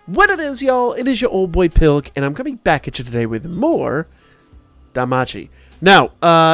What it is, y'all, it is your old boy Pilk, and I'm coming back at you today with more Danmachi. Now,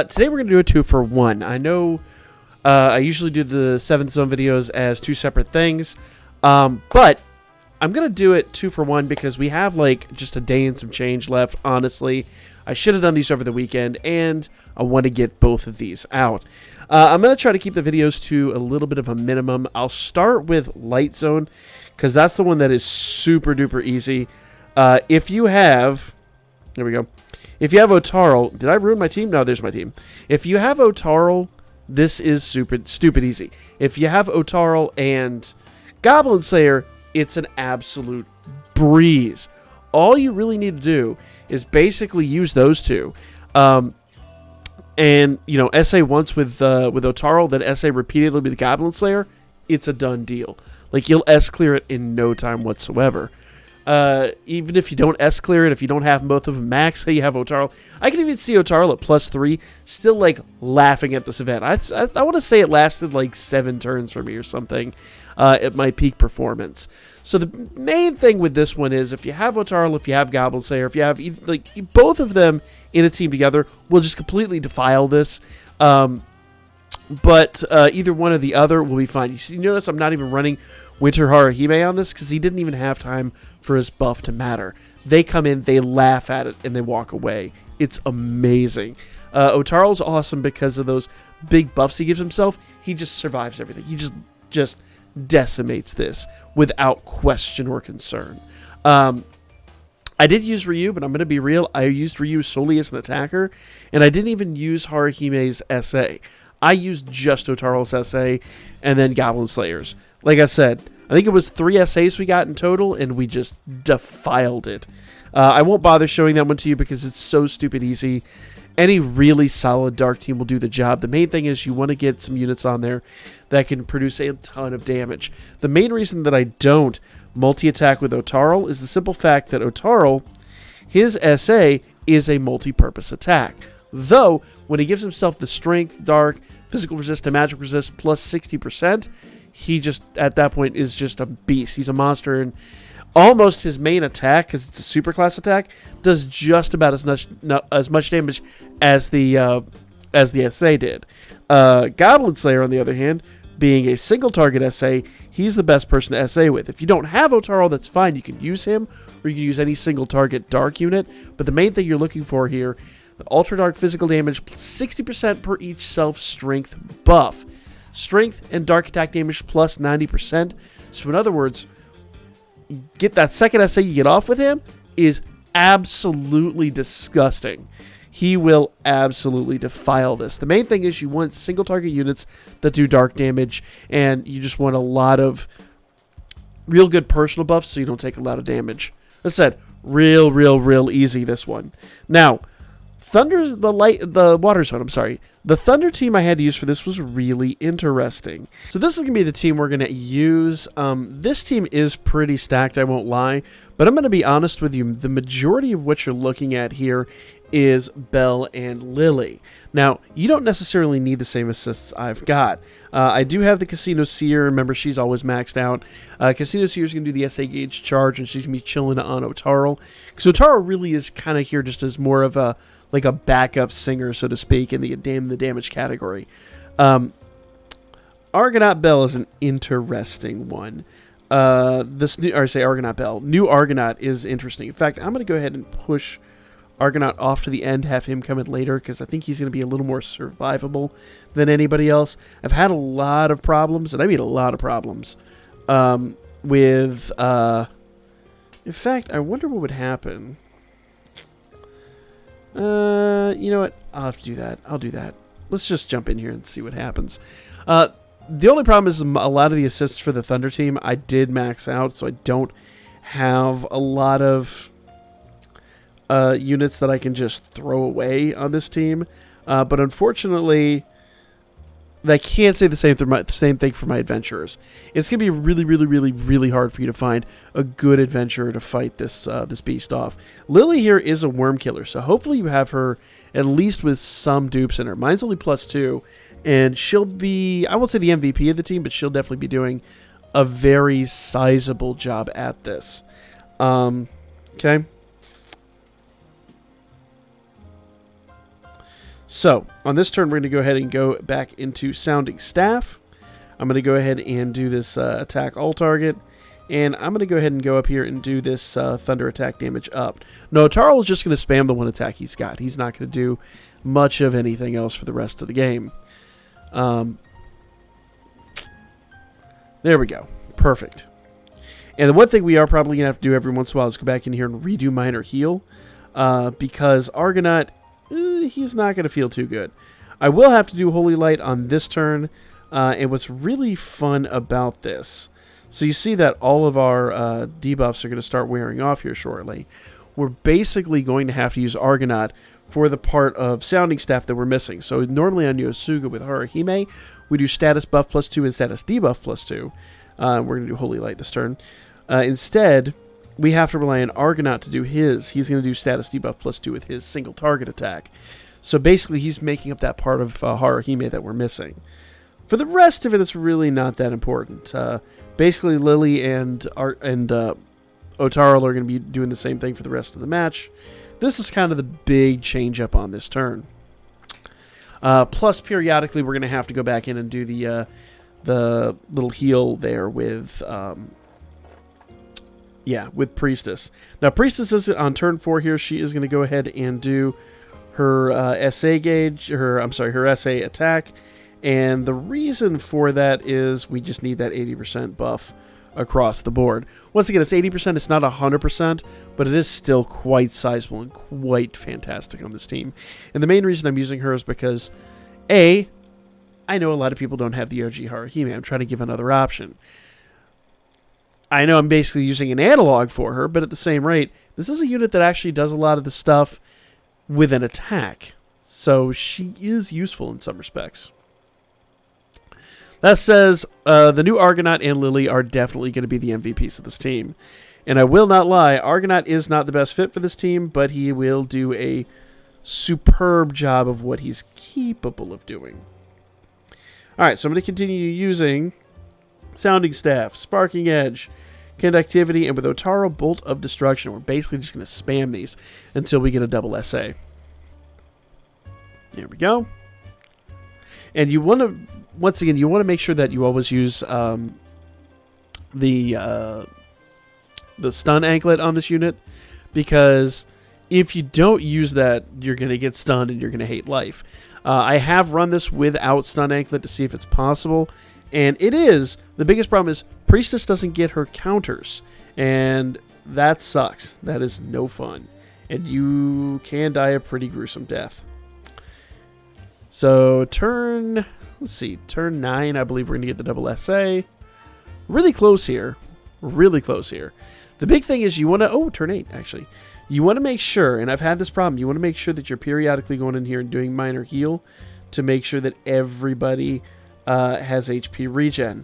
today we're going to do a 2-for-1. I know I usually do the 7th Zone videos as 2 separate things, but I'm going to do it 2-for-1 because we have, like, just a day and some change left, honestly. I should have done these over the weekend, and I want to get both of these out. I'm going to try to keep the videos to a little bit of a minimum. I'll start with Light Zone, because that's the one that is super duper easy. If you have, there we go. If you have Otarl, did I ruin my team? No, there's my team. If you have Otarl, this is stupid easy. If you have Otarl and Goblin Slayer, it's an absolute breeze. All you really need to do is basically use those two. And, you know, SA once with Otarl, then SA repeatedly with Goblin Slayer, it's a done deal. Like, you'll S-clear it in no time whatsoever. Even if you don't S-clear it, if you don't have both of them max, say you have Otarl. I can even see Otarl at +3, still, like, laughing at this event. I want to say it lasted, like, 7 turns for me or something at my peak performance. So the main thing with this one is if you have Otarl, if you have Goblin Slayer, if you have, like, both of them in a team together, we'll just completely defile this. But either one or the other will be fine. You notice I'm not even running Winter Haruhime on this because he didn't even have time for his buff to matter. They come in, they laugh at it, and they walk away. It's amazing. Otarl's awesome because of those big buffs he gives himself. He just survives everything. He just decimates this without question or concern. I did use Ryu, but I'm going to be real. I used Ryu solely as an attacker, and I didn't even use Haruhime's SA. I used just Otarl's SA and then Goblin Slayers. Like I said, I think it was 3 SAs we got in total, and we just defiled it. I won't bother showing that one to you because it's so stupid easy. Any really solid Dark team will do the job. The main thing is you want to get some units on there that can produce a ton of damage. The main reason that I don't multi-attack with Otarl is the simple fact that Otarl, his SA is a multi-purpose attack. Though, when he gives himself the strength, dark, physical resist, and magic resist plus 60%, he just, at that point, is just a beast. He's a monster, and almost his main attack, because it's a superclass attack, does just about as much damage as the SA did. Goblin Slayer, on the other hand, being a single target SA, he's the best person to SA with. If you don't have Otarl, that's fine. You can use him, or you can use any single target dark unit. But the main thing you're looking for here, Ultra Dark physical damage, 60% per each self-strength buff. Strength and dark attack damage plus 90%. So in other words, get that second SA you get off with him is absolutely disgusting. He will absolutely defile this. The main thing is you want single target units that do dark damage, and you just want a lot of real good personal buffs so you don't take a lot of damage. As I said, real easy, this one. Now, the Water Zone, I'm sorry. The Thunder team I had to use for this was really interesting. So this is going to be the team we're going to use. This team is pretty stacked, I won't lie. But I'm going to be honest with you. The majority of what you're looking at here is Belle and Lily. Now, you don't necessarily need the same assists I've got. I do have the Casino Seer. Remember, she's always maxed out. Casino Seer is going to do the SA Gauge charge, and she's going to be chilling on Otarl. Because Otarl really is kind of here just as more of a backup singer, so to speak, in the damage category. Argonaut Belle is an interesting one. Argonaut Belle. New Argonaut is interesting. In fact, I'm going to go ahead and push Argonaut off to the end, have him come in later, because I think he's going to be a little more survivable than anybody else. I've had a lot of problems, and I mean a lot of problems, with... in fact, I wonder what would happen. You know what? I'll have to do that. I'll do that. Let's just jump in here and see what happens. The only problem is a lot of the assists for the Thunder team I did max out, so I don't have a lot of units that I can just throw away on this team. But unfortunately, I can't say the same thing for my adventurers. It's going to be really hard for you to find a good adventurer to fight this beast off. Lily here is a worm killer, so hopefully you have her at least with some dupes in her. Mine's only +2, and she'll be, I won't say the MVP of the team, but she'll definitely be doing a very sizable job at this. Okay. So, on this turn, we're going to go ahead and go back into Sounding Staff. I'm going to go ahead and do this attack all target. And I'm going to go ahead and go up here and do this thunder attack damage up. No, Taro is just going to spam the one attack he's got. He's not going to do much of anything else for the rest of the game. There we go. Perfect. And the one thing we are probably going to have to do every once in a while is go back in here and redo Minor Heal. Because Argonaut, he's not going to feel too good. I will have to do Holy Light on this turn. And what's really fun about this... So you see that all of our debuffs are going to start wearing off here shortly. We're basically going to have to use Argonaut for the part of Sounding Staff that we're missing. So normally on Yosuga with Haruhime, we do status buff +2 and status debuff +2. We're going to do Holy Light this turn. Instead, we have to rely on Argonaut to do his. He's going to do status debuff +2 with his single target attack. So basically, he's making up that part of Haruhime that we're missing. For the rest of it, it's really not that important. Basically, Lily and Otaro are going to be doing the same thing for the rest of the match. This is kind of the big change up on this turn. Plus, periodically, we're going to have to go back in and do the little heal there with Priestess. Now, Priestess is on turn 4 here. She is going to go ahead and do her SA gauge, her SA attack. And the reason for that is we just need that 80% buff across the board. Once again, it's 80%. It's not 100%, but it is still quite sizable and quite fantastic on this team. And the main reason I'm using her is because, A, I know a lot of people don't have the OG Haruhime. I'm trying to give another option. I know I'm basically using an analog for her, but at the same rate, this is a unit that actually does a lot of the stuff with an attack. So she is useful in some respects. That says, the new Argonaut and Lily are definitely going to be the MVPs of this team. And I will not lie, Argonaut is not the best fit for this team, but he will do a superb job of what he's capable of doing. Alright, so I'm going to continue using Sounding Staff, Sparking Edge, Conductivity, and with Otaro, Bolt of Destruction. We're basically just going to spam these until we get a double SA. There we go. And you want to, once again, you want to make sure that you always use the stun anklet on this unit, because if you don't use that, you're going to get stunned and you're going to hate life. I have run this without stun anklet to see if it's possible, and it is. The biggest problem is Priestess doesn't get her counters, and that sucks. That is no fun, and you can die a pretty gruesome death. So turn 9, I believe we're going to get the double SA. Really close here. Really close here. The big thing is you want to, turn 8, actually. You want to make sure, and I've had this problem, you want to make sure that you're periodically going in here and doing minor heal to make sure that everybody has HP regen.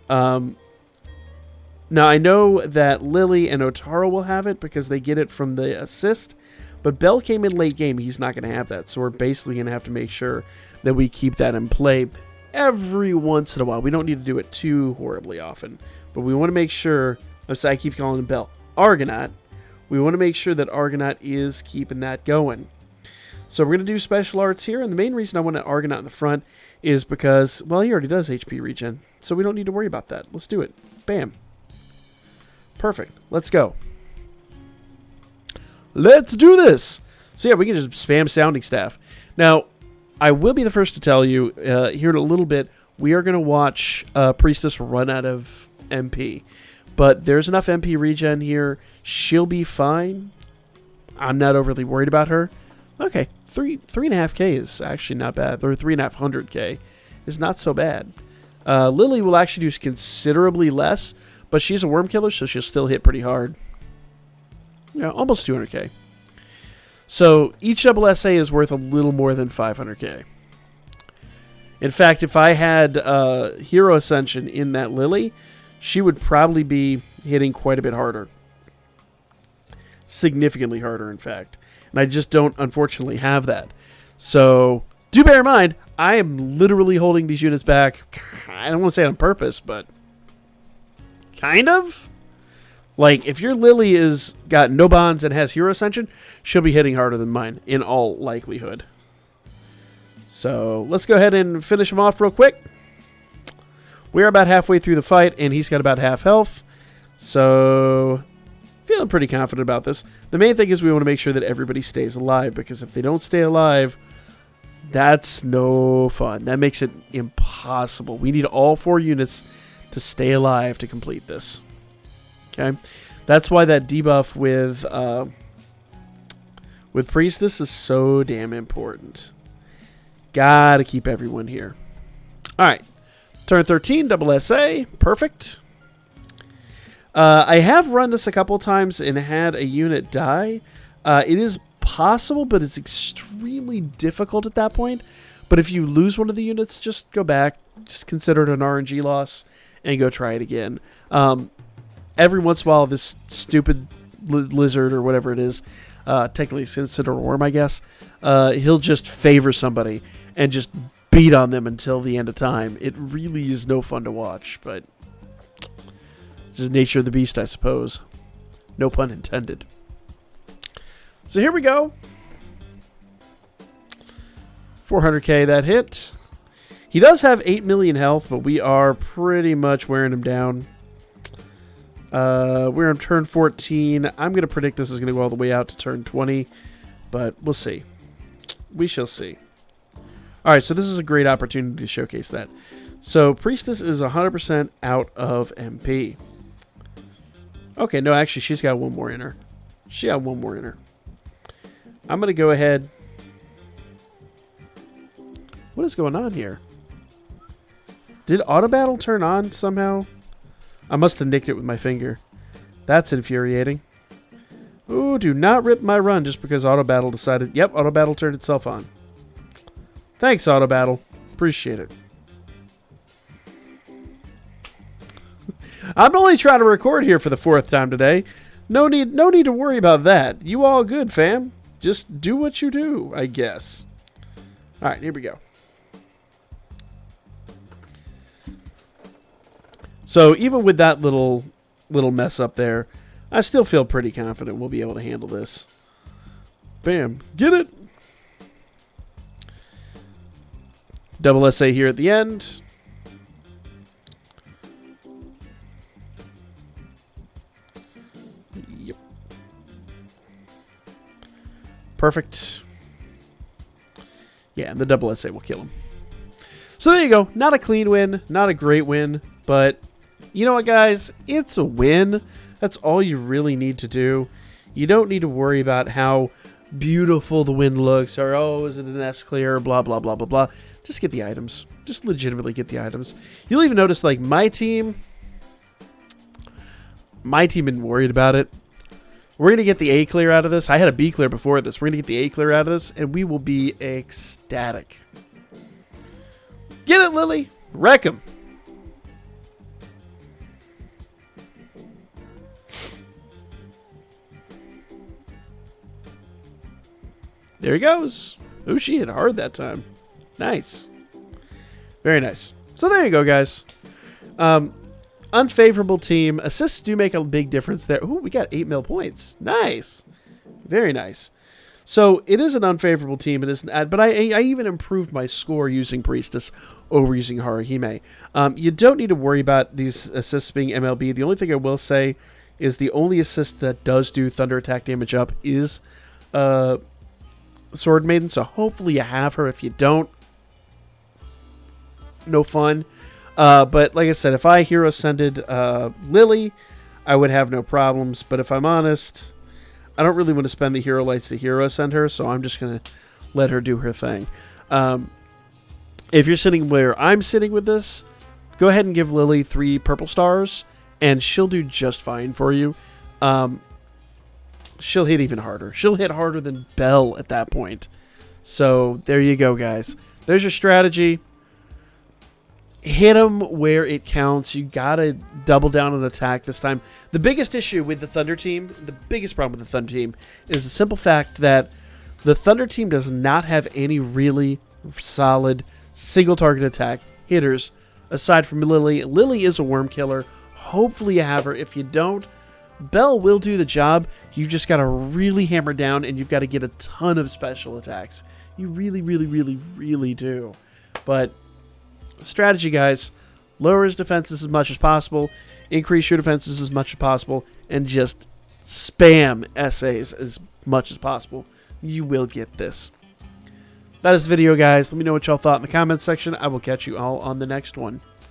Now, I know that Lily and Otaro will have it because they get it from the assist, but Bell came in late game. He's not going to have that, so we're basically going to have to make sure that we keep that in play every once in a while. We don't need to do it too horribly often, but we want to make sure, I keep calling him Bell, Argonaut. We want to make sure that Argonaut is keeping that going. So we're going to do special arts here, and the main reason I want an Argonaut in the front is because, well, he already does HP regen, so we don't need to worry about that. Let's do it. Bam. Perfect. Let's go. Let's do this. So yeah, we can just spam Sounding Staff. Now, I will be the first to tell you, here in a little bit, we are going to watch Priestess run out of MP. But there's enough MP regen here. She'll be fine. I'm not overly worried about her. Okay, 3.5k is actually not bad. Or 3.500k is not so bad. Lily will actually do considerably less, but she's a worm killer, so she'll still hit pretty hard. Yeah, almost 200k. So each double SA is worth a little more than 500k. In fact, if I had Hero Ascension in that Lily, she would probably be hitting quite a bit harder. Significantly harder, in fact. And I just don't, unfortunately, have that. So, do bear in mind, I am literally holding these units back. I don't want to say it on purpose, but Kind of. Like, if your Lily is got no bonds and has Hero Ascension, she'll be hitting harder than mine, in all likelihood. So, let's go ahead and finish him off real quick. We're about halfway through the fight, and he's got about half health. So, feeling pretty confident about this. The main thing is we want to make sure that everybody stays alive, because if they don't stay alive, that's no fun. That makes it impossible. We need all 4 units to stay alive to complete this. Okay, that's why that debuff with Priestess is so damn important. Gotta keep everyone here. All right, turn 13, double SA, perfect. I have run this a couple times and had a unit die. It is possible, but it's extremely difficult at that point. But if you lose one of the units, just go back, just consider it an RNG loss, and go try it again. Every once in a while, this stupid lizard or whatever it is, technically it's considered a worm, I guess, he'll just favor somebody and just beat on them until the end of time. It really is no fun to watch, but it's just nature of the beast, I suppose. No pun intended. So here we go. 400k that hit. He does have 8 million health, but we are pretty much wearing him down. We're on turn 14. I'm going to predict this is going to go all the way out to turn 20, but we'll see. We shall see. All right, so this is a great opportunity to showcase that. So Priestess is 100% out of MP. Okay, no, actually, she's got one more in her. She got one more in her. I'm going to go ahead. What is going on here? Did auto battle turn on somehow? I must have nicked it with my finger. That's infuriating. Ooh, do not rip my run just because auto battle decided. Yep, auto battle turned itself on. Thanks, auto battle. Appreciate it. I'm only trying to record here for the 4th time today. No need to worry about that. You all good, fam. Just do what you do, I guess. All right, here we go. So even with that little mess up there, I still feel pretty confident we'll be able to handle this. Bam. Get it? Double SA here at the end. Yep. Perfect. Yeah, and the double SA will kill him. So there you go. Not a clean win. Not a great win. But you know what, guys? It's a win. That's all you really need to do. You don't need to worry about how beautiful the win looks or, oh, is it an S clear, blah, blah, blah, blah, blah. Just get the items. Just legitimately get the items. You'll even notice, like, my team isn't worried about it. We're going to get the A clear out of this. I had a B clear before this. We're going to get the A clear out of this, and we will be ecstatic. Get it, Lily. Wreck him. There he goes. Ooh, she hit hard that time. Nice. Very nice. So there you go, guys. Unfavorable team. Assists do make a big difference there. Ooh, we got 8 mil points. Nice. Very nice. So it is an unfavorable team. It isn't, but I even improved my score using Priestess over using Haruhime. You don't need to worry about these assists being MLB. The only thing I will say is the only assist that does do thunder attack damage up is Sword Maiden, so hopefully you have her. If you don't, no fun. But like I said, if I hero ascended Lily, I would have no problems. But if I'm honest, I don't really want to spend the hero lights to hero ascend her, so I'm just going to let her do her thing. If you're sitting where I'm sitting with this, go ahead and give Lily 3 purple stars, and she'll do just fine for you. She'll hit even harder. She'll hit harder than Belle at that point. So there you go, guys. There's your strategy. Hit them where it counts. You got to double down on attack this time. The biggest issue with the Thunder team, the biggest problem with the Thunder team, is the simple fact that the Thunder team does not have any really solid single target attack hitters aside from Lily. Lily is a worm killer. Hopefully you have her. If you don't, Belle will do the job. You just got to really hammer down, and you've got to get a ton of special attacks. You really, really, really, really do. But strategy, guys, lower his defenses as much as possible, increase your defenses as much as possible, and just spam essays as much as possible. You will get this. That is the video, guys. Let me know what y'all thought in the comments section. I will catch you all on the next one.